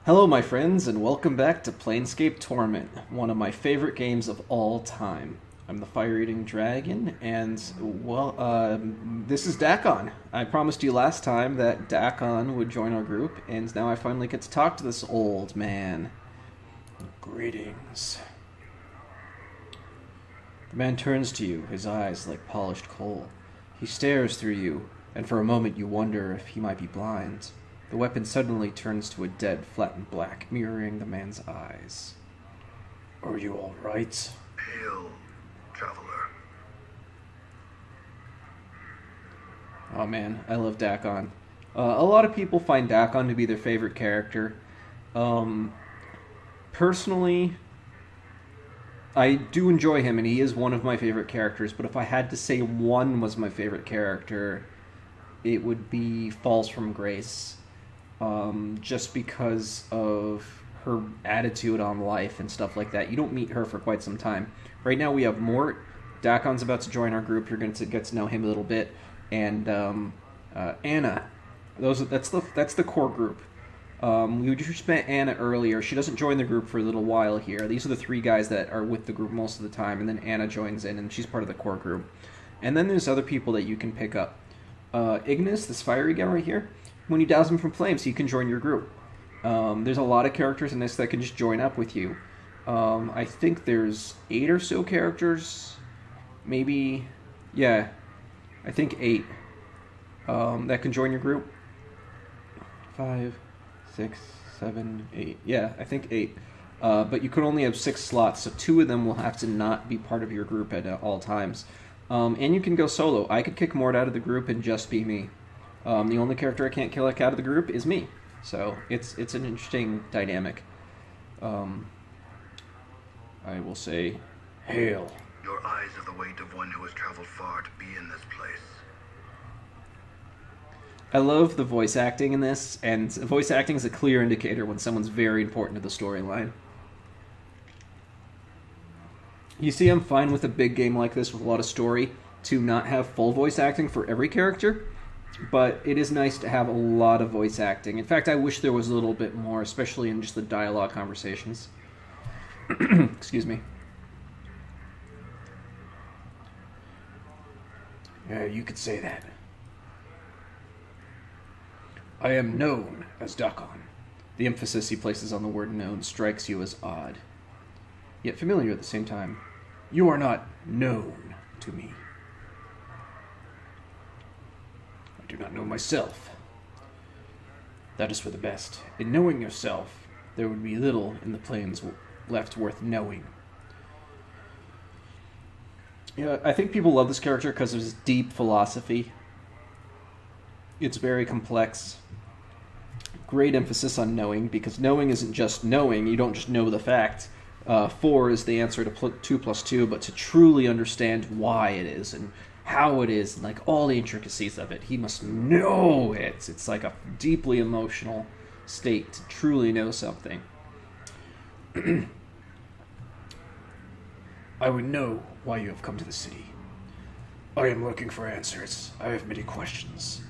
Hello, my friends, and welcome back to Planescape Torment, one of my favorite games of all time. I'm the Fire-Eating Dragon, and, this is Dakon. I promised you last time that Dakon would join our group, and now I finally get to talk to this old man. Greetings. The man turns to you, his eyes like polished coal. He stares through you, and for a moment you wonder if he might be blind. The weapon suddenly turns to a dead, flattened black, mirroring the man's eyes. Are you all right? Hail, traveler. Oh man, I love Dakon. A lot of people find Dakon to be their favorite character. Personally, I do enjoy him, and he is one of my favorite characters, but if I had to say one was my favorite character, it would be Falls from Grace. Just because of her attitude on life and stuff like that. You don't meet her for quite some time. Right now we have Mort. Dakon's about to join our group. You're going to get to know him a little bit. And Anna. That's the core group. We just met Anna earlier. She doesn't join the group for a little while here. These are the three guys that are with the group most of the time, and then Anna joins in, and she's part of the core group. And then there's other people that you can pick up. Ignis, this fiery guy right here. When you douse him from flames, he can join your group. There's a lot of characters in this that can just join up with you. I think there's 8 or so characters. Maybe, yeah, I think 8 that can join your group. 5, 6, 7, 8. Yeah, I think 8. But you can only have 6 slots, so 2 of them will have to not be part of your group at all times. And you can go solo. I could kick Mort out of the group and just be me. The only character I can't kill out of the group is me. So it's an interesting dynamic. I will say, hail. Your eyes have the weight of one who has traveled far to be in this place. I love the voice acting in this, and voice acting is a clear indicator when someone's very important to the storyline. You see, I'm fine with a big game like this with a lot of story to not have full voice acting for every character. But it is nice to have a lot of voice acting. In fact, I wish there was a little bit more, especially in just the dialogue conversations. Excuse me. Yeah, you could say that. I am known as Dakon. The emphasis he places on the word known strikes you as odd, yet familiar at the same time. You are not known to me. I do not know myself. That is for the best. In knowing yourself, there would be little in the planes left worth knowing. Yeah, I think people love this character because of his deep philosophy. It's very complex. Great emphasis on knowing, because knowing isn't just knowing. You don't just know the fact. 4 is the answer to 2 plus 2, but to truly understand why it is and how it is, and like all the intricacies of it. He must know it. It's like a deeply emotional state to truly know something. I would know why you have come to the city. I am looking for answers. I have many questions.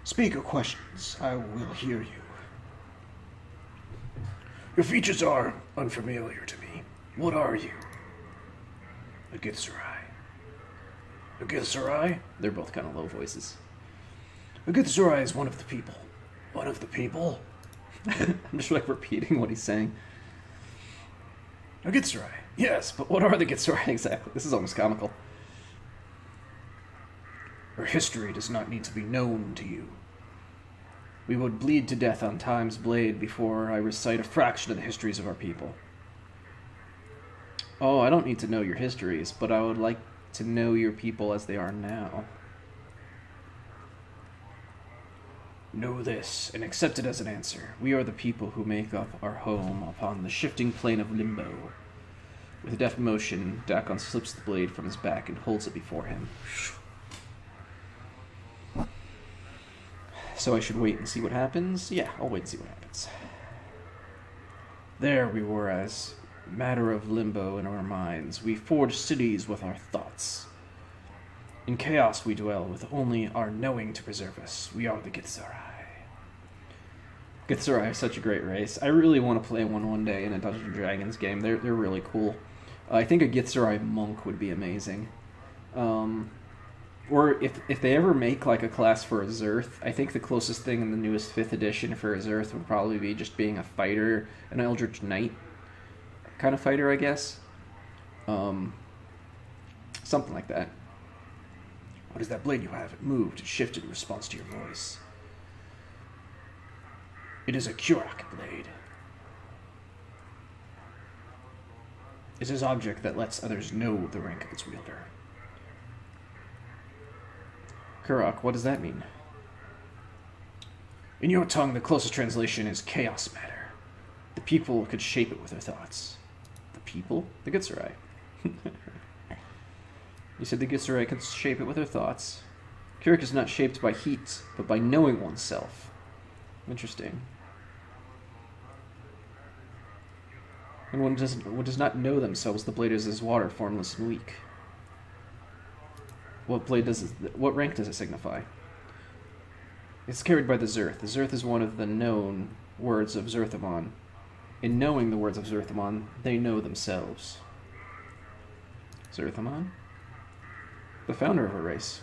Speak of questions. I will hear you. Your features are unfamiliar to me. What are you? A Githzerai. A Githzerai? They're both kind of low voices. A Githzerai is one of the people. One of the people? I'm just like repeating what he's saying. A Githzerai. Yes, but what are the Githzerai exactly? This is almost comical. Her history does not need to be known to you. We would bleed to death on Time's blade before I recite a fraction of the histories of our people. Oh, I don't need to know your histories, but I would like to know your people as they are now. Know this, and accept it as an answer. We are the people who make up our home upon the shifting plane of limbo. With a deft motion, Dakon slips the blade from his back and holds it before him. So I should wait and see what happens? Yeah, I'll wait and see what happens. There we were as matter of limbo in our minds. We forged cities with our thoughts. In chaos we dwell, with only our knowing to preserve us. We are the Githzerai. Githzerai is such a great race. I really want to play one day in a Dungeons & Dragons game. They're really cool. I think a Githzerai monk would be amazing. Or if they ever make like a class for a Zerth, I think the closest thing in the newest 5th edition for a Zerth would probably be just being a fighter, an Eldritch Knight kind of fighter, I guess. Something like that. What is that blade you have? It moved, it shifted in response to your voice. It is a Kurak blade. It is an object that lets others know the rank of its wielder. Kurak, what does that mean? In your tongue, the closest translation is chaos matter. The people could shape it with their thoughts. The people? The Githzerai. You said the Githzerai could shape it with their thoughts. Kurak is not shaped by heat, but by knowing oneself. Interesting. And one does not know themselves, the blade is as water, formless and weak. What rank does it signify? It's carried by the Zerth. The Zerth is one of the known words of Zerthamon. In knowing the words of Zerthamon, they know themselves. Zerthamon? The founder of a race.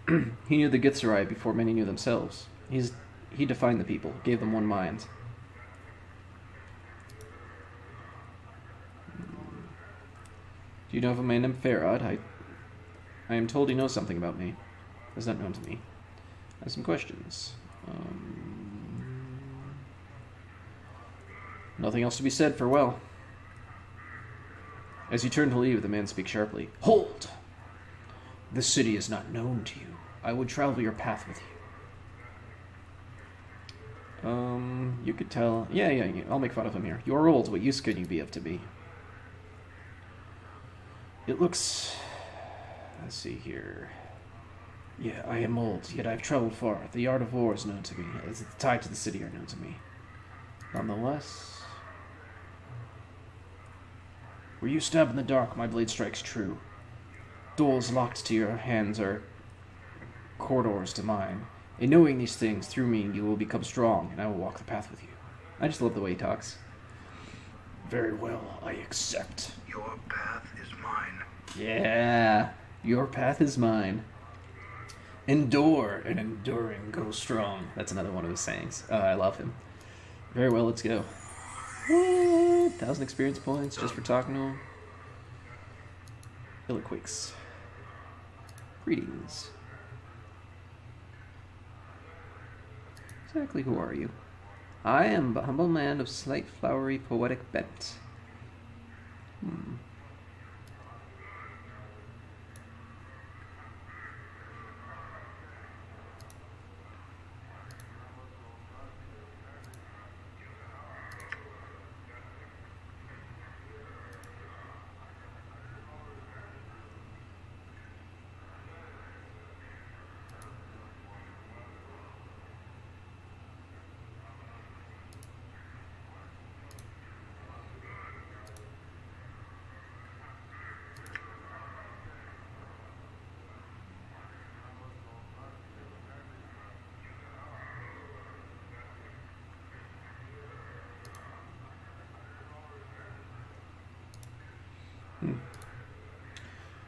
He knew the Githzerai before many knew themselves. He defined the people, gave them one mind. Do you know of a man named Farad? I am told he knows something about me. Is not known to me. I have some questions. Nothing else to be said. Farewell. As you turn to leave, the man speaks sharply. Hold! This city is not known to you. I would travel your path with you. You could tell... Yeah, I'll make fun of him here. You're old. What use could you be of to me? It looks... Let's see here. Yeah, I am old, yet I have traveled far. The art of war is known to me, as the tie to the city are known to me. Nonetheless... Were you stabbed in the dark, my blade strikes true. Doors locked to your hands are corridors to mine. In knowing these things, through me you will become strong, and I will walk the path with you. I just love the way he talks. Very well, I accept. Your path is mine. Yeah, your path is mine. Endure, and enduring go strong. That's another one of his sayings. I love him. Very well, let's go. 1,000 experience points just for talking to him. Illiquix. Greetings. Exactly who are you? I am a humble man of slight flowery poetic bent.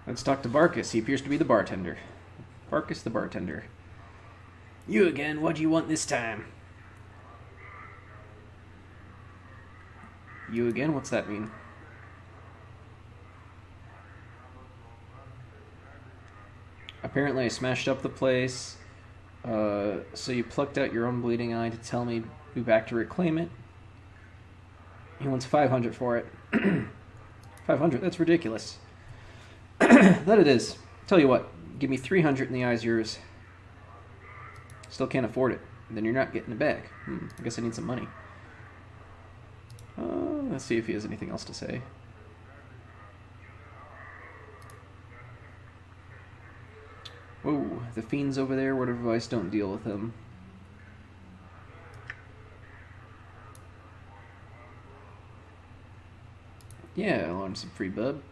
Let's talk to Barkus. He appears to be the bartender. Barkus the bartender. You again. What do you want this time? You again? What's that mean? Apparently I smashed up the place. So you plucked out your own bleeding eye to tell me to be back to reclaim it. He wants 500 for it. 500? That's ridiculous. That it is. Tell you what, give me 300 and the eye's yours. Still can't afford it. Then you're not getting it back. I guess I need some money. Let's see if he has anything else to say. Whoa, the fiend's over there. Word of advice, don't deal with him. Yeah, I'll learn some free bub.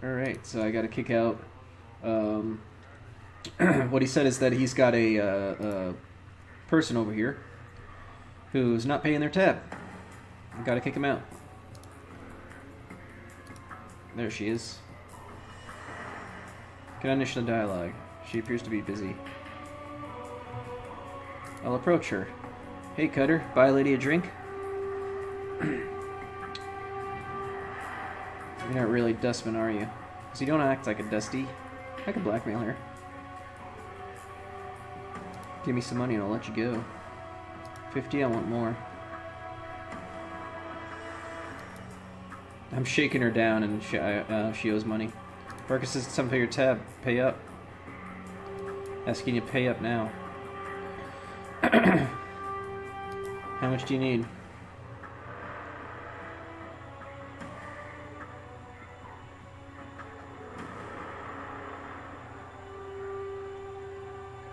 Alright, so I gotta kick out... what he said is that he's got a person over here who's not paying their tab. I've gotta kick him out. There she is. Can initiate the dialogue. She appears to be busy. I'll approach her. Hey, Cutter, buy a lady a drink? You're not really Dustman, are you? Because you don't act like a Dusty. I could blackmail her. Give me some money and I'll let you go. 50, I want more. I'm shaking her down and she owes money. Marcus says some for your tab. Pay up. Asking you to pay up now. How much do you need?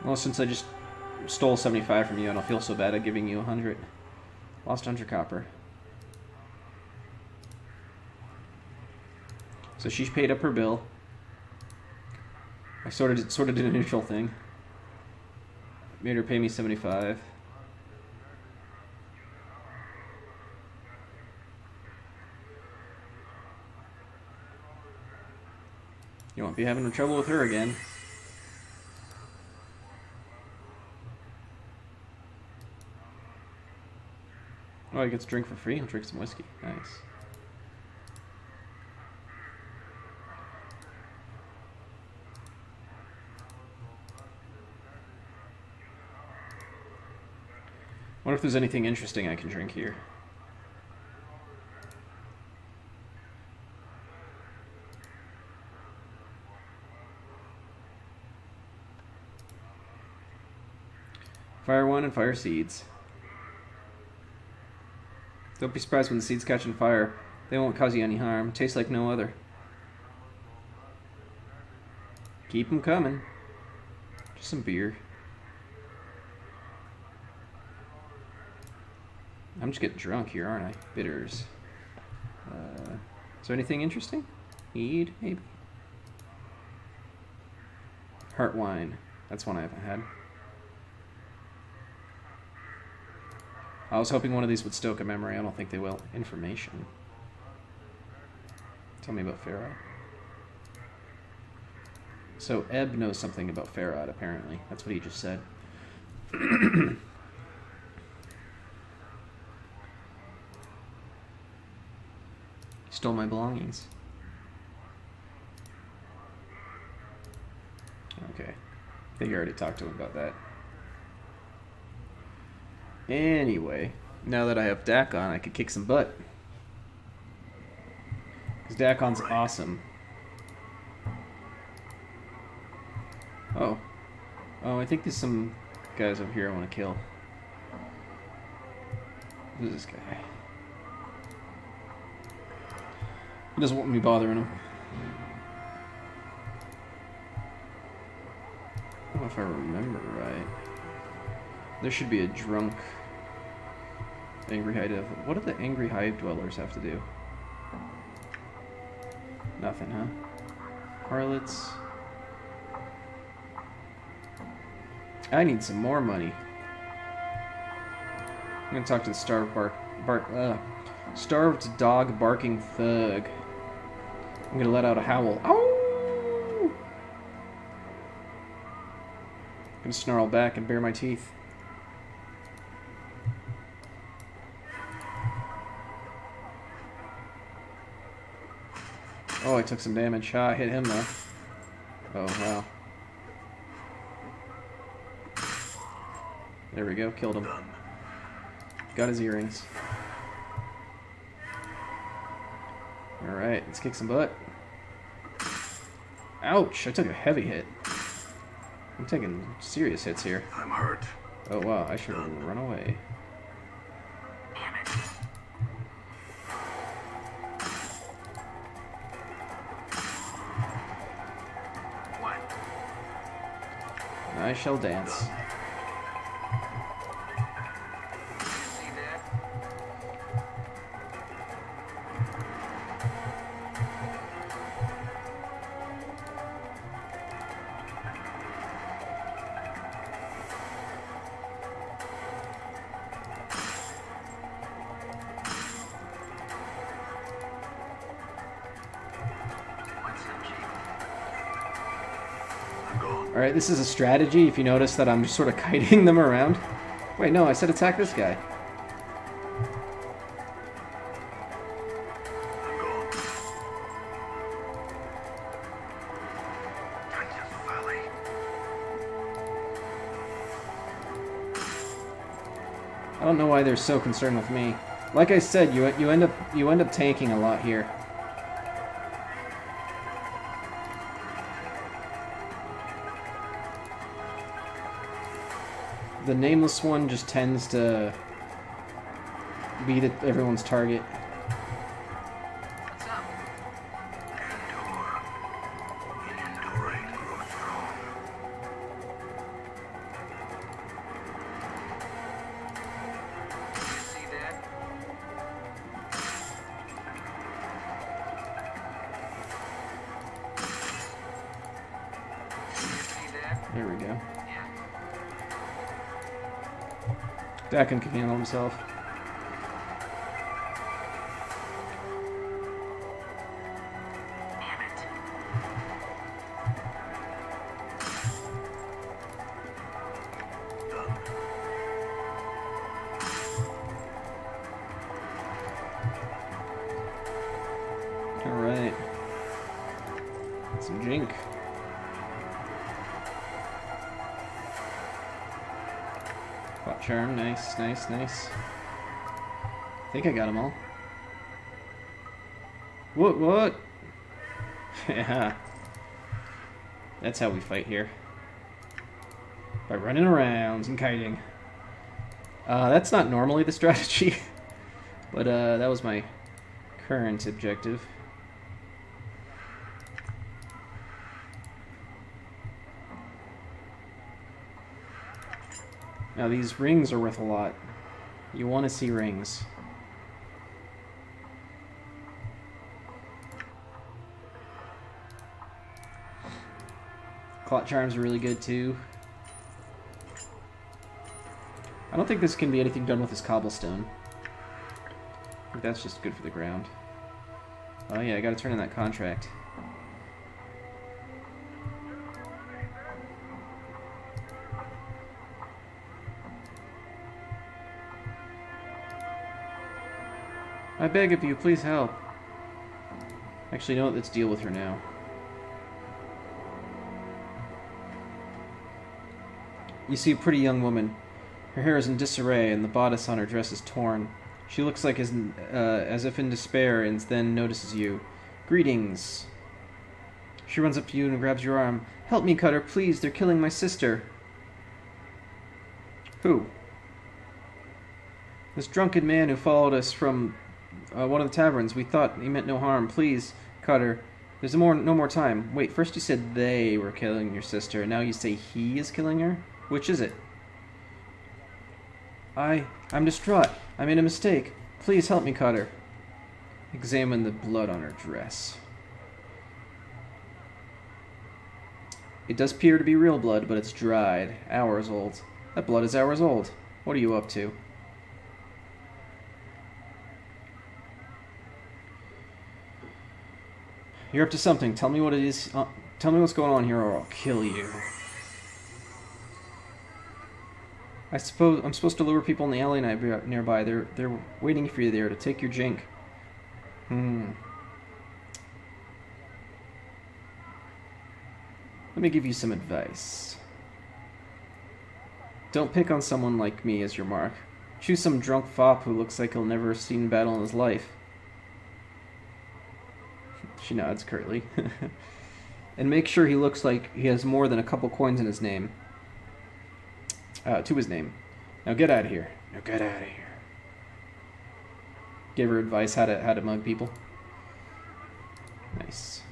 Well, since I just stole 75 from you, I don't feel so bad at giving you 100. Lost 100 copper. So she's paid up her bill. I sort of did an initial thing. Made her pay me 75. You won't be having trouble with her again. Oh, he gets a drink for free? I'll drink some whiskey. Nice. Wonder if there's anything interesting I can drink here. Fire one and fire seeds. Don't be surprised when the seeds catch on fire. They won't cause you any harm. Tastes like no other. Keep them coming. Just some beer. I'm just getting drunk here, aren't I? Bitters. Is there anything interesting? Mead, maybe? Heart wine. That's one I haven't had. I was hoping one of these would stoke a memory. I don't think they will. Information. Tell me about Farah. So Ebb knows something about Farah, apparently. That's what he just said. Stole my belongings. Okay. I think I already talked to him about that. Anyway, now that I have Dakon, I could kick some butt. Because Dakon's awesome. Oh. Oh, I think there's some guys over here I want to kill. Who's this guy? He doesn't want me bothering him. I don't know if I remember right. There should be a drunk Angry Hive. What do the Angry Hive dwellers have to do? Nothing, huh? Harlots. I need some more money. I'm gonna talk to the starved dog barking thug. I'm gonna let out a howl. Ow! I'm gonna snarl back and bare my teeth. Oh, I took some damage. Ah, I hit him though. Oh, wow. There we go, killed him. Got his earrings. Alright, let's kick some butt. Ouch, I took a heavy hit. I'm taking serious hits here. I'm hurt. Oh wow, I should run away. Damn it. What? I shall dance. Alright, this is a strategy, if you notice that I'm just sort of kiting them around. Wait, no, I said attack this guy. I'm gone. Tanya's Valley. I don't know why they're so concerned with me. Like I said, you end up tanking a lot here. The nameless one just tends to be everyone's target. What's up? Endure. In enduring, grow strong. You see that? You see that? There we go. Yeah. Dakin can handle himself. Damn it. Done. Alright. Some jink. Clock charm, nice, nice, nice. I think I got them all. What? Yeah. That's how we fight here. By running around and kiting. That's not normally the strategy, but that was my current objective. Now these rings are worth a lot. You want to see rings. Clot charms are really good too. I don't think this can be anything done with this cobblestone. I think that's just good for the ground. Oh yeah, I gotta turn in that contract. I beg of you, please help. Actually, no, let's deal with her now. You see a pretty young woman. Her hair is in disarray, and the bodice on her dress is torn. She looks like as if in despair, and then notices you. Greetings. She runs up to you and grabs your arm. Help me, Cutter, please. They're killing my sister. Who? This drunken man who followed us from one of the taverns. We thought he meant no harm. Please, Cutter. There's no more time. Wait, first you said they were killing your sister, and now you say he is killing her? Which is it? I'm distraught. I made a mistake. Please help me, Cutter. Examine the blood on her dress. It does appear to be real blood, but it's dried. Hours old. That blood is hours old. What are you up to? You're up to something. Tell me what it is. Tell me what's going on here, or I'll kill you. I suppose I'm supposed to lure people in the alley nearby. They're waiting for you there to take your jink. Let me give you some advice. Don't pick on someone like me as your mark. Choose some drunk fop who looks like he'll never have seen battle in his life. She nods curtly. And make sure he looks like he has more than a couple coins in his name. To his name. Now get out of here. Now get out of here. Gave her advice how to mug people. Nice.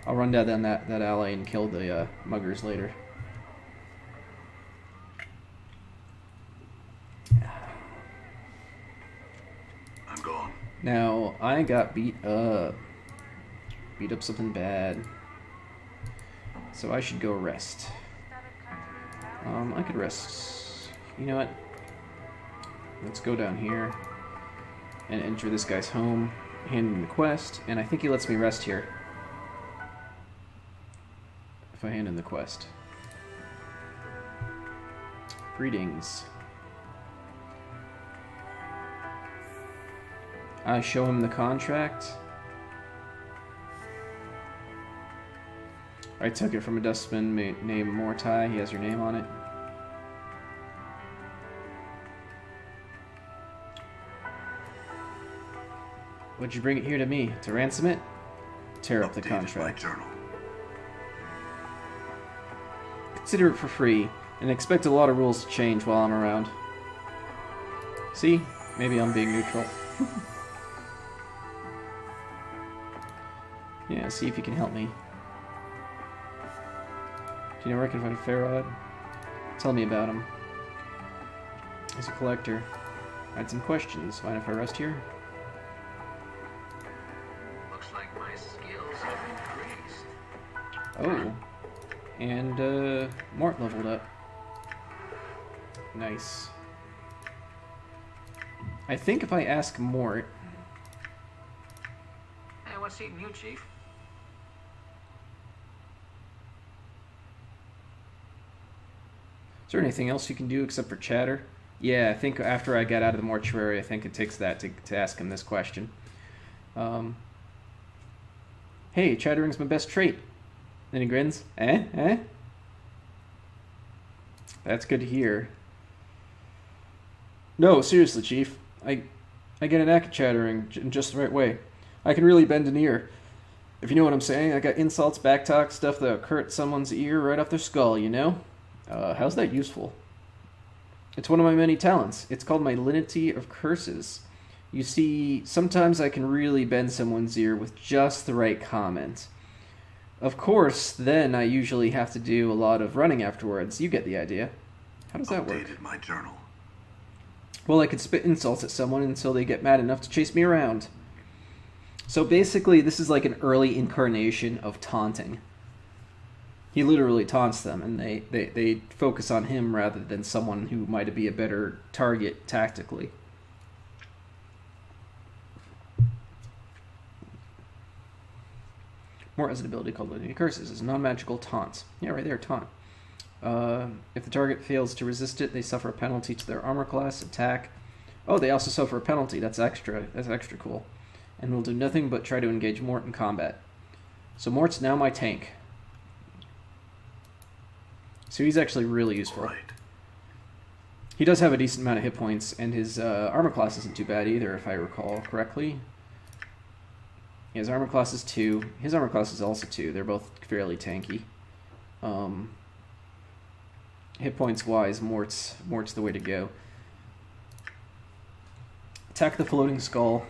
I'll run down that alley and kill the muggers later. I'm gone. Now, I got beat up. Beat up something bad. So I should go rest. I could rest. You know what? Let's go down here and enter this guy's home, hand him the quest, and I think he lets me rest here. if I hand in the quest. Greetings. I show him the contract. I took it from a dustman named Mortai. He has your name on it. Would you bring it here to me? To ransom it? Tear up the contract. My journal. Consider it for free, and expect a lot of rules to change while I'm around. See? Maybe I'm being neutral. Yeah, see if you can help me. Do you know where I can find Farad? Tell me about him. He's a collector. I had some questions. Mind if I rest here? Looks like my skills have increased. Oh. And, Mort leveled up. Nice. I think if I ask Mort... Hey, what's eating you, Chief? Is there anything else you can do except for chatter? Yeah, I think after I got out of the mortuary, I think it takes that to ask him this question. Hey, chattering's my best trait. Then he grins. Eh? That's good to hear. No, seriously, Chief. I get an knack at chattering in just the right way. I can really bend an ear. If you know what I'm saying, I got insults, backtalk, stuff that'll hurt someone's ear right off their skull, you know? How's that useful? It's one of my many talents. It's called my lenity of curses. You see, sometimes I can really bend someone's ear with just the right comment. Of course, then I usually have to do a lot of running afterwards. You get the idea. How does that work? Updated my journal. Well, I could spit insults at someone until they get mad enough to chase me around. So basically, this is like an early incarnation of taunting. He literally taunts them, and they focus on him rather than someone who might be a better target tactically. Mort has an ability called Lenity Curses. It's a non-magical taunt. Yeah, right there, taunt. If the target fails to resist it, they suffer a penalty to their armor class, attack. Oh, they also suffer a penalty. That's extra. That's extra cool. And will do nothing but try to engage Mort in combat. So Mort's now my tank. So he's actually really useful. Right. He does have a decent amount of hit points, and his armor class isn't too bad either, if I recall correctly. His armor class is 2. His armor class is also 2. They're both fairly tanky. Hit points wise, Mort's the way to go. Attack the floating skull.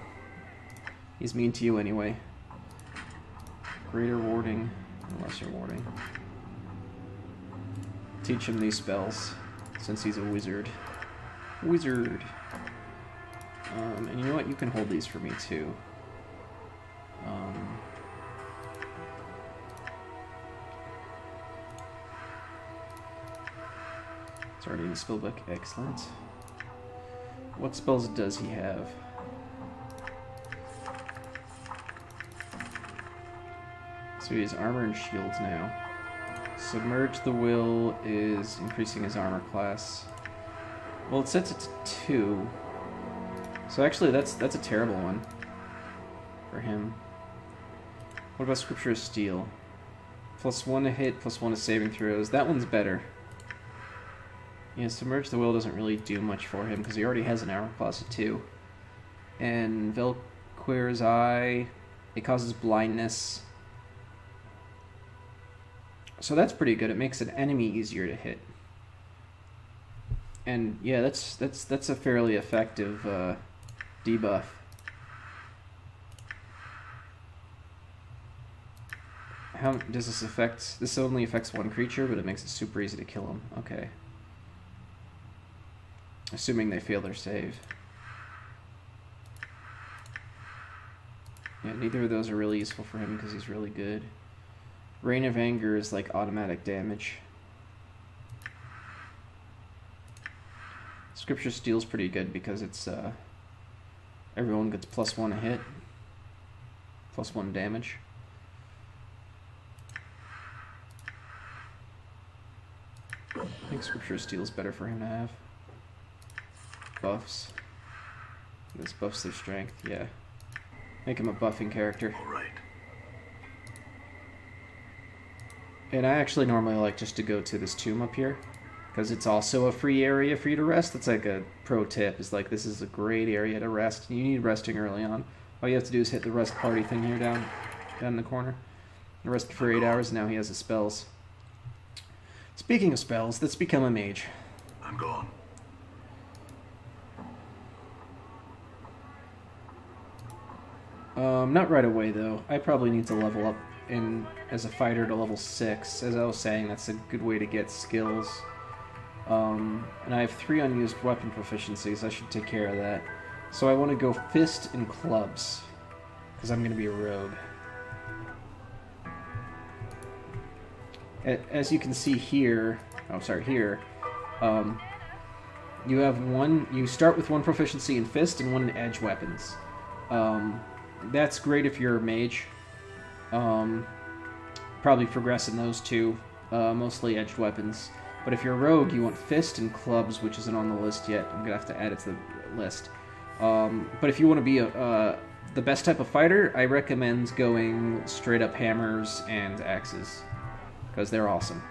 He's mean to you anyway. Greater warding, lesser warding. Teach him these spells, since he's a wizard. Wizard. And you know what? You can hold these for me too. It's already in the spellbook. Excellent. What spells does he have? So he has armor and shields now. Submerge the Will is increasing his armor class. Well, it sets it to 2. So actually, that's a terrible one for him. What about Scripture of Steel? +1 to hit, +1 to saving throws. That one's better. Yeah, Submerge the Will doesn't really do much for him because he already has an armor class of 2. And Velquir's Eye, it causes blindness. So that's pretty good. It makes an enemy easier to hit. And yeah, that's a fairly effective debuff. How does this affect? This only affects one creature, but it makes it super easy to kill him. Okay. Assuming they fail their save. Yeah, neither of those are really useful for him because he's really good. Reign of Anger is like automatic damage. Scripture Steel's pretty good because it's everyone gets +1 a hit, +1 damage. think Scripture of Steel is better for him to have. Buffs. This buffs their strength, yeah. Make him a buffing character. All right. And I actually normally like just to go to this tomb up here, because it's also a free area for you to rest. That's like a pro tip, is like, this is a great area to rest. You need resting early on. All you have to do is hit the rest party thing here down in the corner. He rested for 8 hours, and now he has his spells. Speaking of spells, let's become a mage. I'm gone. Not right away, though. I probably need to level up as a fighter to level 6. As I was saying, that's a good way to get skills. And I have 3 unused weapon proficiencies. I should take care of that. So I want to go fist and clubs, because I'm going to be a rogue. As you can see here, here, you have you start with 1 proficiency in fist and 1 in edge weapons. That's great if you're a mage. Probably progress in those 2, mostly edged weapons. But if you're a rogue, you want fist and clubs, which isn't on the list yet. I'm gonna have to add it to the list. But if you want to be the best type of fighter, I recommend going straight up hammers and axes, because they're awesome.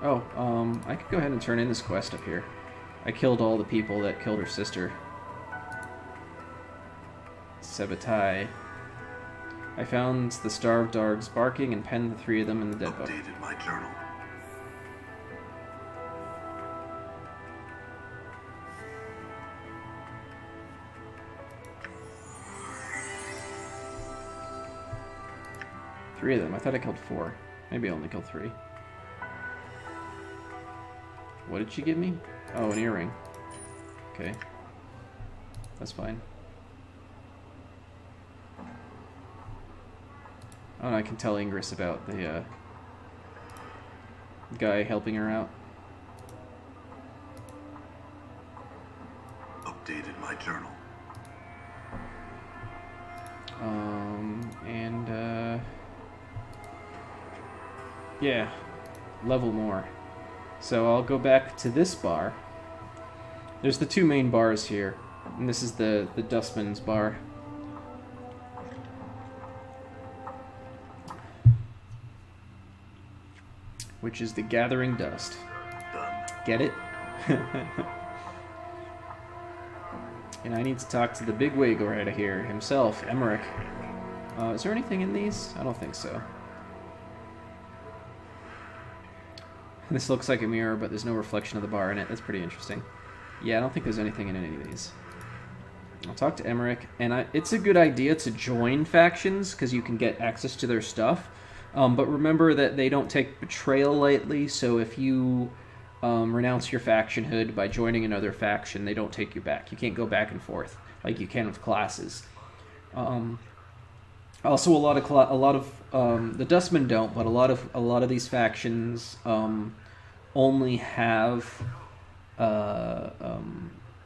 Oh, I could go ahead and turn in this quest up here. I killed all the people that killed her sister. Sabotai. I found the starved dogs barking and penned the 3 of them in the dead book. Updated my journal. Three of them. I thought I killed 4. Maybe I only killed 3. What did she give me? Oh, an earring. Okay. That's fine. Oh, and I can tell Ingress about the guy helping her out. Updated my journal. Yeah, level more. So I'll go back to this bar. There's the 2 main bars here, and this is the Dustman's bar. Which is the Gathering Dust. Done. Get it? And I need to talk to the big wig right here himself, Emmerich. Is there anything in these? I don't think so. This looks like a mirror, but there's no reflection of the bar in it. That's pretty interesting. Yeah, I don't think there's anything in any of these. I'll talk to Emmerich, and it's a good idea to join factions, because you can get access to their stuff. But remember that they don't take betrayal lightly, so if you renounce your factionhood by joining another faction, they don't take you back. You can't go back and forth like you can with classes. Also, a lot of the Dustmen don't, but a lot of these factions only have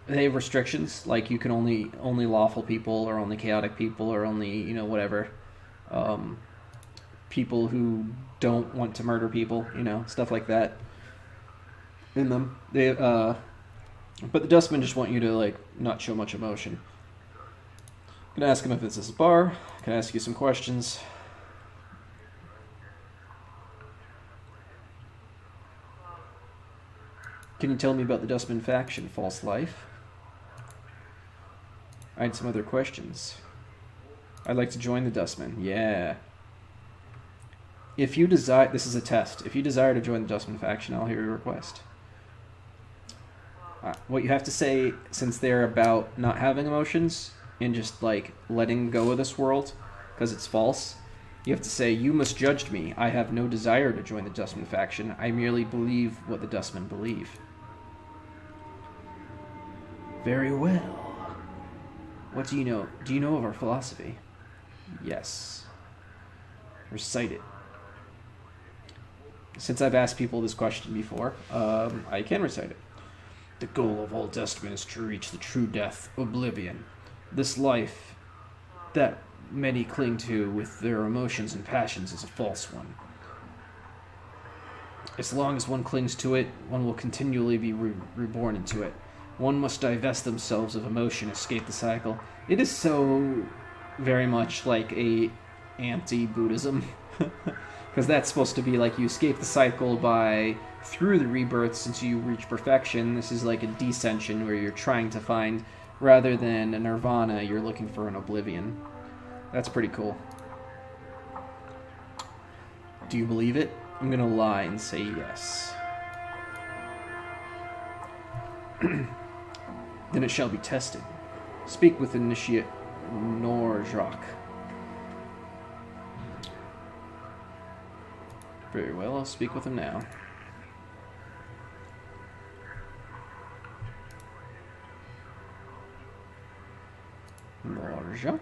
they have restrictions, like you can only lawful people, or only chaotic people, or only whatever people who don't want to murder people, stuff like that in them. They but the Dustmen just want you to not show much emotion. I'm gonna ask him if this is a bar. Can I ask you some questions? Can you tell me about the Dustman faction, False Life? I had some other questions. I'd like to join the Dustmen. Yeah. If you desire, this is a test. If you desire to join the Dustman faction, I'll hear your request. What you have to say, since they're about not having emotions and just letting go of this world because it's false, you have to say, "You misjudged me. I have no desire to join the Dustman faction. I merely believe what the Dustmen believe." Very well. What do you know? Do you know of our philosophy? Yes. Recite it. Since I've asked people this question before, I can recite it. The goal of all Dustmen is to reach the true death, oblivion. This life, that many cling to with their emotions and passions is a false one. As long as one clings to it, one will continually be reborn into it. One must divest themselves of emotion, escape the cycle. It is so very much like a anti-Buddhism. Because that's supposed to be like you escape the cycle by through the rebirths until you reach perfection. This is like a descension where you're trying to find, rather than a nirvana, you're looking for an oblivion. That's pretty cool. Do you believe it? I'm gonna lie and say yes. Then it shall be tested. Speak with Initiate Norjok. Very well, I'll speak with him now. Norjok.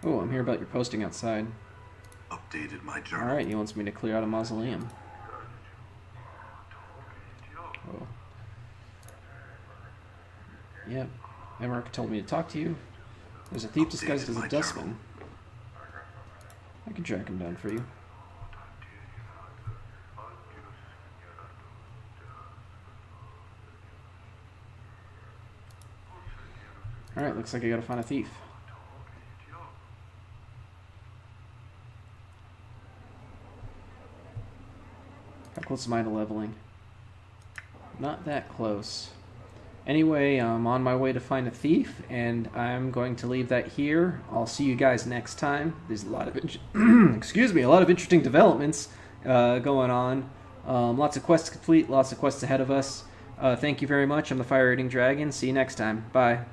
Oh, I'm here about your posting outside. Updated my journal. Alright, he wants me to clear out a mausoleum. Oh. Yep. Emmerich told me to talk to you. There's a thief disguised as a dustman. I can track him down for you. Alright, looks like I gotta find a thief. How close am I to leveling? Not that close. Anyway, I'm on my way to find a thief, and I'm going to leave that here. I'll see you guys next time. There's a lot of excuse me, a lot of interesting developments going on. Lots of quests complete, lots of quests ahead of us. Thank you very much. I'm the Fire Eating Dragon. See you next time. Bye.